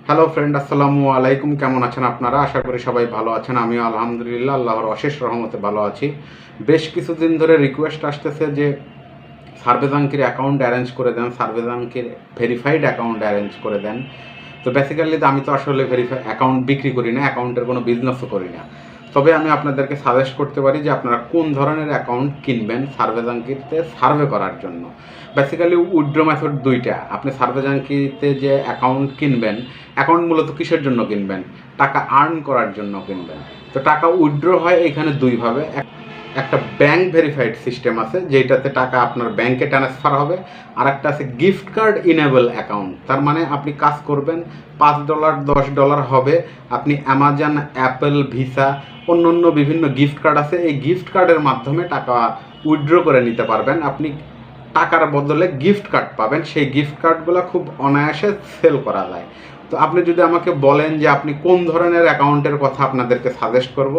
Hello friend, আসসালামু আলাইকুম। কেমন আছেন আপনারা? আশা করি সবাই ভালো আছেন। আমিও আলহামদুলিল্লাহ আল্লাহর অশেষ রহমতে ভালো আছি। বেশ কিছুদিন ধরে রিকোয়েস্ট আসতেছে যে সার্ভেজাঙ্কির অ্যাকাউন্ট অ্যারেঞ্জ করে দেন, সার্ভেজাঙ্কির ভেরিফাইড অ্যাকাউন্ট অ্যারেঞ্জ করে দেন। তো বেসিক্যালি আমি তো আসলে অ্যাকাউন্ট বিক্রি করি না, অ্যাকাউন্টের কোনো বিজনেসও করি না। তবে আমি আপনাদেরকে সাজেস্ট করতে পারি যে আপনারা কোন ধরনের অ্যাকাউন্ট কিনবেন সার্ভেজাঙ্কিতে সার্ভে করার জন্য। বেসিক্যালি উইথড্র মেথড দুইটা। আপনি সার্ভেজাঙ্কিতে যে অ্যাকাউন্ট কিনবেন, অ্যাকাউন্ট মূলত কিসের জন্য কিনবেন? টাকা আর্ন করার জন্য কিনবেন। তো টাকা উইথড্র হয় এখানে দুইভাবে। একটা ব্যাংক ভেরিফাইড সিস্টেম আছে যেটাতে টাকা আপনার ব্যাংকে ট্রান্সফার হবে, আর একটা আছে গিফট কার্ড ইনেবল অ্যাকাউন্ট। তার মানে আপনি কাজ করবেন, $5 $10 হবে, আপনি অ্যামাজন, অ্যাপেল, ভিসা, অন্য বিভিন্ন গিফট কার্ড আছে, এই গিফট কার্ডের মাধ্যমে টাকা উইথড্র করে নিতে পারবেন। আপনি টাকার বদলে গিফট কার্ড পাবেন, সেই গিফট কার্ডগুলো খুব অনায়াসে সেল করা যায়। তো আপনি যদি আমাকে বলেন যে আপনি কোন ধরনের অ্যাকাউন্টের কথা আপনাদেরকে সাজেস্ট করব,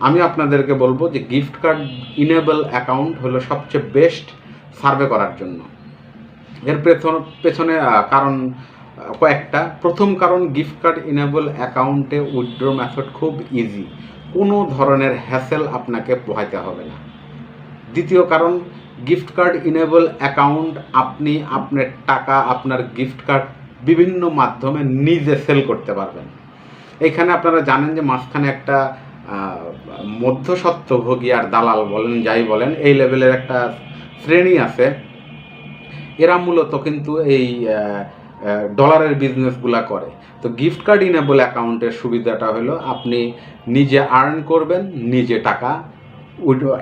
আমি আপনাদেরকে বলবো যে গিফট কার্ড ইনেবল অ্যাকাউন্ট হলো সবচেয়ে বেস্ট সার্ভে করার জন্য। এর পেছনে কারণ কয়েকটা। প্রথম কারণ, গিফট কার্ড ইনেবল অ্যাকাউন্টে উইথড্র মেথড খুব ইজি, কোনো ধরনের হ্যাসেল আপনাকে পোহাইতে হবে না। দ্বিতীয় কারণ, গিফট কার্ড ইনেবল অ্যাকাউন্ট আপনি আপনার টাকা, আপনার গিফট কার্ড বিভিন্ন মাধ্যমে নিজে সেল করতে পারবেন। এইখানে আপনারা জানেন যে মাঝখানে একটা মধ্যস্বত্বভোগী আর দালাল বলেন, যাই বলেন, এই লেভেলের একটা শ্রেণী আছে। এরা মূলত কিন্তু এই ডলারের বিজনেসগুলা করে। তো গিফট কার্ড ইনেবল অ্যাকাউন্টের সুবিধাটা হলো আপনি নিজে আর্ন করবেন, নিজে টাকা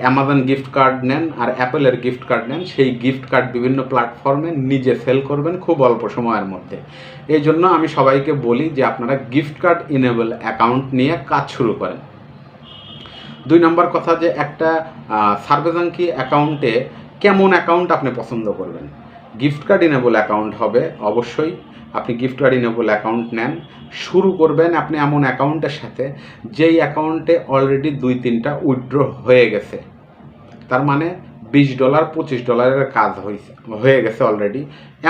অ্যামাজন গিফট কার্ড নেন আর অ্যাপেলের গিফট কার্ড নেন, সেই গিফট কার্ড বিভিন্ন প্ল্যাটফর্মে নিজে সেল করবেন খুব অল্প সময়ের মধ্যে। এই জন্য আমি সবাইকে বলি যে আপনারা গিফট কার্ড ইনেবল অ্যাকাউন্ট নিয়ে কাজ শুরু করেন। 2 নম্বর কথা, যে একটা সার্ভেজাঙ্কি অ্যাকাউন্টে কেমন অ্যাকাউন্ট আপনি পছন্দ করবেন। গিফট কার্ড ইনেবল অ্যাকাউন্ট হবে অবশ্যই। আপনি গিফট কার্ড ইনেবল অ্যাকাউন্ট নেন, শুরু করবেন আপনি এমন অ্যাকাউন্টের সাথে যেই অ্যাকাউন্টে অলরেডি 2-3টা উইথড্র হয়ে গেছে। তার মানে $20 $25 কাজ হয়ে গেছে অলরেডি।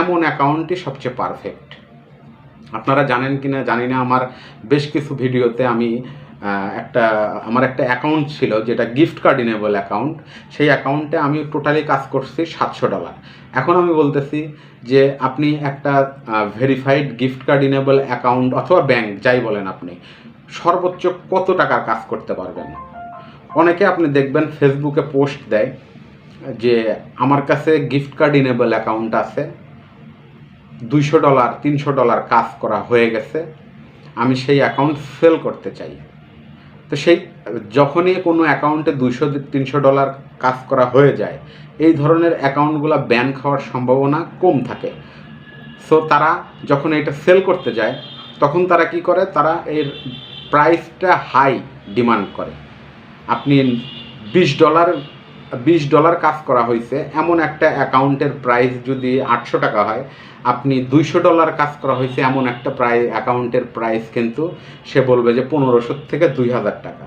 এমন অ্যাকাউন্টই সবচেয়ে পারফেক্ট। আপনারা জানেন কি না জানি না, আমার বেশ কিছু ভিডিওতে আমি আমার একটা অ্যাকাউন্ট ছিল যেটা গিফট কার্ড ইনেবল অ্যাকাউন্ট। সেই অ্যাকাউন্টে আমি টোটালি কাজ করছি $700। এখন আমি বলতেছি যে আপনি একটা verified gift card enable account অথবা ব্যাংক যাই বলেন, আপনি সর্বোচ্চ কত টাকার কাজ করতে পারবেন। অনেকে আপনি দেখবেন ফেসবুকে পোস্ট দেয় যে আমার কাছে গিফট কার্ড ইনেবল অ্যাকাউন্ট আছে, $200 $300 কাজ করা হয়ে গেছে, আমি সেই অ্যাকাউন্ট সেল করতে চাই। তো সেই যখনই কোনো অ্যাকাউন্টে $200-300 কাজ করা হয়ে যায়, এই ধরনের অ্যাকাউন্টগুলো ব্যান খাওয়ার সম্ভাবনা কম থাকে। সো তারা যখন এটা সেল করতে যায় তখন তারা কি করে, তারা এর প্রাইসটা হাই ডিমান্ড করে। আপনি $20 কাজ করা হয়েছে এমন একটা অ্যাকাউন্টের প্রাইস যদি $800 হয়, আপনি $200 কাজ করা হয়েছে এমন একটা অ্যাকাউন্টের প্রাইস কিন্তু সে বলবে যে 1500 থেকে 2000 টাকা।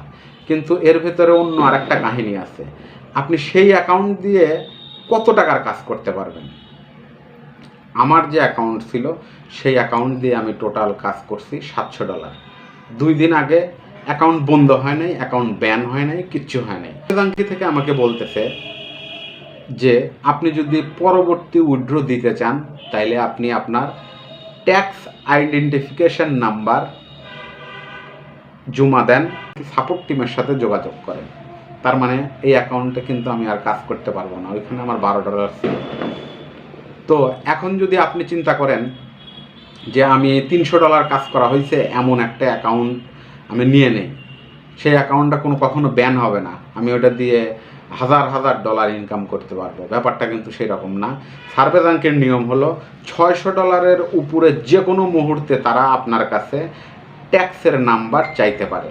কিন্তু এর ভেতরে অন্য আরেকটা কাহিনী আছে, আপনি সেই অ্যাকাউন্ট দিয়ে কত টাকার কাজ করতে পারবেন। আমার যে অ্যাকাউন্ট ছিল সেই অ্যাকাউন্ট দিয়ে আমি টোটাল কাজ করছি $700। 2 দিন আগে অ্যাকাউন্ট বন্ধ হয় নাই, অ্যাকাউন্ট ব্যান হয় নাই, কিচ্ছু হয় নাই। ব্যাংক থেকে আমাকে বলতেছে যে আপনি যদি পরবর্তী উইথড্র দিতে চান তাইলে আপনি আপনার ট্যাক্স আইডেন্টিফিকেশন নাম্বার জমা দেন, সাপোর্ট টিমের সাথে যোগাযোগ করেন। তার মানে এই অ্যাকাউন্টে কিন্তু আমি আর কাজ করতে পারবো না, ওইখানে আমার $12 ছিল। তো এখন যদি আপনি চিন্তা করেন যে আমি $300 কাজ করা হয়েছে এমন একটা অ্যাকাউন্ট আমি নিয়ে নেই, সেই অ্যাকাউন্টটা কখনো ব্যান হবে না, আমি ওটা দিয়ে $1000 ইনকাম করতে পারবো। ব্যাপারটা কিন্তু সেই রকম না। সার্ভেজাঙ্কের নিয়ম হলো $600 উপরে যে কোনো মুহূর্তে তারা আপনার কাছে ট্যাক্সের নাম্বার চাইতে পারে।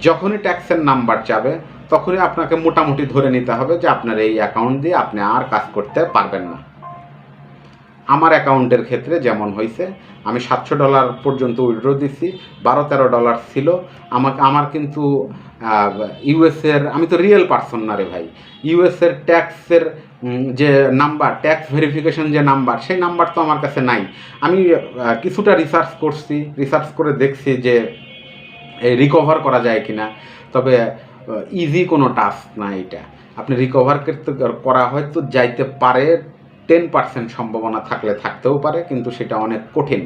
যখনই ট্যাক্সের নাম্বার চাবে তখনই আপনাকে মোটামুটি ধরে নিতে হবে যে আপনার এই অ্যাকাউন্ট দিয়ে আপনি আর কাজ করতে পারবেন না। আমার অ্যাকাউন্টের ক্ষেত্রে যেমন হয়েছে, আমি $700 পর্যন্ত উইথড্র দিচ্ছি, $12-13 ছিল। আমার কিন্তু ইউএসের, আমি তো রিয়েল পার্সন না রে ভাই, ইউএসের ট্যাক্সের যে নাম্বার, ট্যাক্স ভেরিফিকেশন যে নাম্বার, সেই নাম্বার তো আমার কাছে নাই। আমি কিছুটা রিসার্চ করছি, রিসার্চ করে দেখছি যে এই রিকভার করা যায় কিনা। তবে ইজি কোনো টাস্ক না এটা। আপনি রিকভার করতে করা হয়তো যাইতে পারে, 10% সম্ভাবনা থাকলে থাকতেও পারে, কিন্তু সেটা অনেক কঠিন।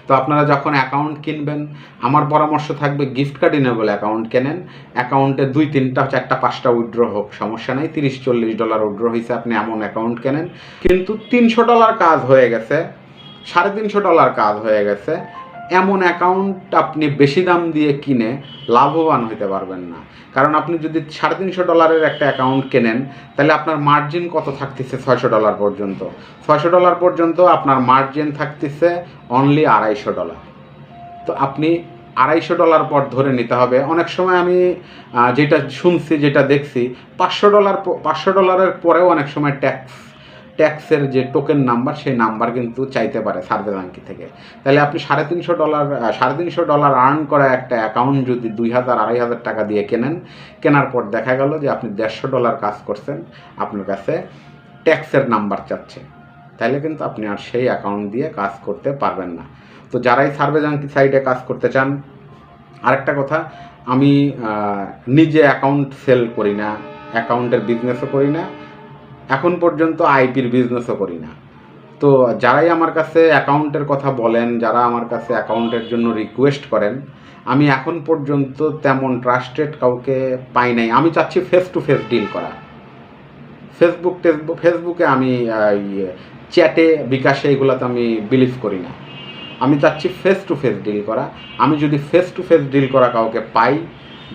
তো আপনারা যখন অ্যাকাউন্ট কিনবেন, আমার পরামর্শ থাকবে গিফট কার্ড ইনেবল অ্যাকাউন্ট কেনেন। অ্যাকাউন্টে 2, 3টা, 4টা, 5টা উইথড্র হোক, সমস্যা নেই। $30-40 উইথড্র হয়েছে, আপনি এমন অ্যাকাউন্ট কেনেন। কিন্তু $300 কাজ হয়ে গেছে, $350 কাজ হয়ে গেছে, এমন অ্যাকাউন্ট আপনি বেশি দাম দিয়ে কিনে লাভবান হতে পারবেন না। কারণ আপনি যদি $350 একটা অ্যাকাউন্ট কেনেন, তাহলে আপনার মার্জিন কত থাকতেছে? $600 পর্যন্ত। $600 পর্যন্ত আপনার মার্জিন থাকতেছে অনলি $250। তো আপনি $250 পর ধরে নিতে হবে। অনেক সময় আমি যেটা শুনছি, যেটা দেখছি, $500 পরেও অনেক সময় ট্যাক্সের যে টোকেন নাম্বার, সেই নাম্বার কিন্তু চাইতে পারে সার্ভে জাঙ্কি থেকে। তাহলে আপনি $350 আর্ন করা একটা অ্যাকাউন্ট যদি 2000-2500 টাকা দিয়ে কেনার পর দেখা গেল যে আপনি $150 কাজ করছেন, আপনার কাছে ট্যাক্সের নাম্বার চাচ্ছে, তাহলে কিন্তু আপনি আর সেই অ্যাকাউন্ট দিয়ে কাজ করতে পারবেন না। তো যারাই সার্ভে জাঙ্কি সাইটে কাজ করতে চান, আরেকটা কথা, আমি নিজে অ্যাকাউন্ট সেল করি না, অ্যাকাউন্টের বিজনেসও করি না, এখন পর্যন্ত আইপির বিজনেসও করি না। তো যারাই আমার কাছে অ্যাকাউন্টের কথা বলেন, যারা আমার কাছে অ্যাকাউন্টের জন্য রিকোয়েস্ট করেন, আমি এখন পর্যন্ত তেমন ট্রাস্টেড কাউকে পাই নাই। আমি চাচ্ছি ফেস টু ফেস ডিল করা। ফেসবুকে আমি চ্যাটে, বিকাশে, এগুলোতে আমি বিলিভ করি না। আমি চাচ্ছি ফেস টু ফেস ডিল করা। আমি যদি ফেস টু ফেস ডিল করা কাউকে পাই,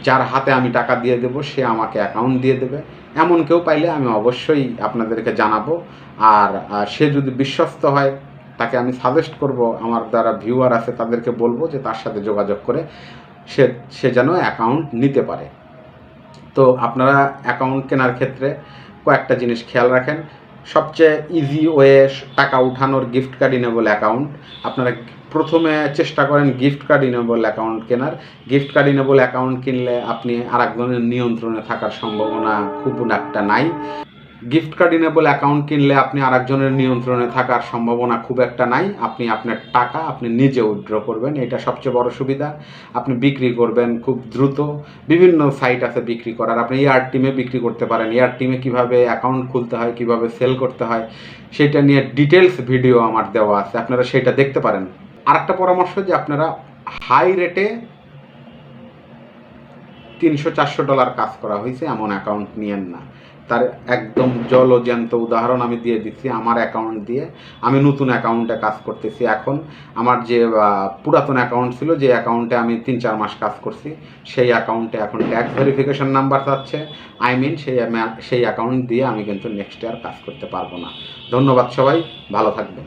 যার হাতে আমি টাকা দিয়ে দেবো, সে আমাকে অ্যাকাউন্ট দিয়ে দেবে, এমন কেউ পাইলে আমি অবশ্যই আপনাদেরকে জানাবো। আর সে যদি বিশ্বস্ত হয়, তাকে আমি সাজেস্ট করব, আমার যারা ভিউয়ার আছে তাদেরকে বলবো যে তার সাথে যোগাযোগ করে সে যেন অ্যাকাউন্ট নিতে পারে। তো আপনারা অ্যাকাউন্ট কেনার ক্ষেত্রে কয়েকটা জিনিস খেয়াল রাখেন। সবচেয়ে ইজি ওয়ে টাকা উঠানোর গিফট কার্ড ইনেবল অ্যাকাউন্ট। আপনারা প্রথমে চেষ্টা করেন গিফট কার্ড ইনেবল অ্যাকাউন্ট কেনার। গিফট কার্ড ইনেবল অ্যাকাউন্ট কিনলে আপনি আরেকজনের নিয়ন্ত্রণে থাকার সম্ভাবনা খুব একটা নাই। গিফট কার্ড ইনেবল অ্যাকাউন্ট কিনলে আপনি আরেকজনের নিয়ন্ত্রণে থাকার সম্ভাবনা খুব একটা নাই। আপনি আপনার টাকা আপনি নিজে উইথড্র করবেন, এটা সবচেয়ে বড় সুবিধা। আপনি বিক্রি করবেন খুব দ্রুত, বিভিন্ন সাইট আছে বিক্রি করার। আপনি এয়ার টিমে বিক্রি করতে পারেন। এয়ার টিমে কীভাবে অ্যাকাউন্ট খুলতে হয়, কীভাবে সেল করতে হয়, সেটা নিয়ে ডিটেলস ভিডিও আমার দেওয়া আছে, আপনারা সেটা দেখতে পারেন। আরেকটা পরামর্শ, যে আপনারা হাই রেটে $300-400 কাজ করা হয়েছে এমন অ্যাকাউন্ট নিয়েন না। তার একদম জলজ্যান্ত উদাহরণ আমি দিয়ে দিচ্ছি। আমার অ্যাকাউন্ট দিয়ে আমি নতুন অ্যাকাউন্টে কাজ করতেছি এখন। আমার যে পুরাতন অ্যাকাউন্ট ছিল, যে অ্যাকাউন্টে আমি 3-4 মাস কাজ করছি, সেই অ্যাকাউন্টে এখন ট্যাক্স ভেরিফিকেশন নাম্বার চাচ্ছে। সেই অ্যাকাউন্ট দিয়ে আমি কিন্তু নেক্সট ইয়ার কাজ করতে পারবো না। ধন্যবাদ সবাই, ভালো থাকবেন।